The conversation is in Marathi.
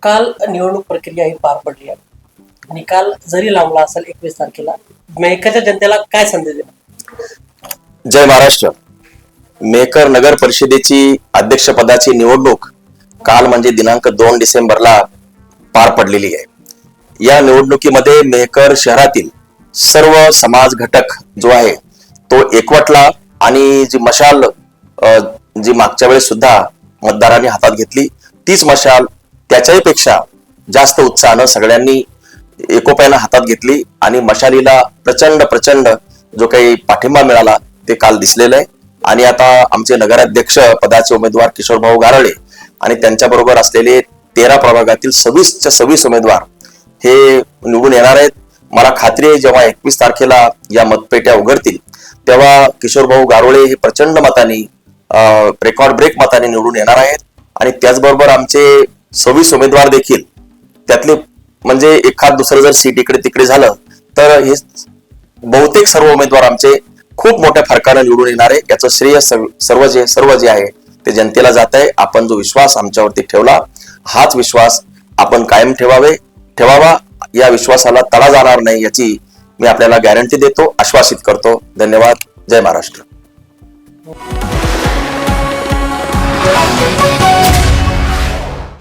काल निवडणूक प्रक्रिया ही पार पडली आहे. निकाल जरी लांबला असेल 21 तारखेला, मेहकरच्या जनतेला काय संदेश देणार? जय महाराष्ट्र. मेहकर नगर परिषदेची अध्यक्षपदाची निवडणूक काल म्हणजे दिनांक 2 डिसेंबरला पार पडलेली आहे. या निवडणुकीमध्ये मेहकर शहरातील सर्व समाज घटक जो आहे तो एकवटला आणि जी मशाल जी मागच्या वेळेस सुद्धा मतदारांनी हातात घेतली, तीच मशाल त्याच्याही पेक्षा जास्त उत्साहानं सगळ्यांनी एकोप्यानं हातात घेतली आणि मशालीला प्रचंड प्रचंड जो काही पाठिंबा मिळाला ते काल दिसलेलं आहे. आणि आता आमचे नगराध्यक्ष पदाचे उमेदवार किशोरभाऊ गारळे आणि त्यांच्याबरोबर असलेले 13 प्रभागातील 26च्या 26 उमेदवार हे निवडून येणार आहेत. मला खात्री आहे जेव्हा 21 तारखेला या मतपेट्या उघडतील तेव्हा किशोरभाऊ गारोळे हे प्रचंड मतांनी रेकॉर्ड ब्रेक मतांनी निवडून येणार आहेत. आणि त्याचबरोबर आमचे 26 उमेदवार देखील त्यातले म्हणजे एखाद दुसरं जर सीट इकडे तिकडे झालं तर हे बहुतेक सर्व उमेदवार आमचे खूप मोठ्या फरकाने निवडून येणार आहे. याचं श्रेय सर्व जे आहे ते जनतेला जात आहे. आपण जो विश्वास आमच्यावरती ठेवला हाच विश्वास आपण कायम ठेवावा. या विश्वासाला तडा जाणार नाही याची मी आपल्याला गॅरंटी देतो, आश्वासित करतो. धन्यवाद. जय महाराष्ट्र.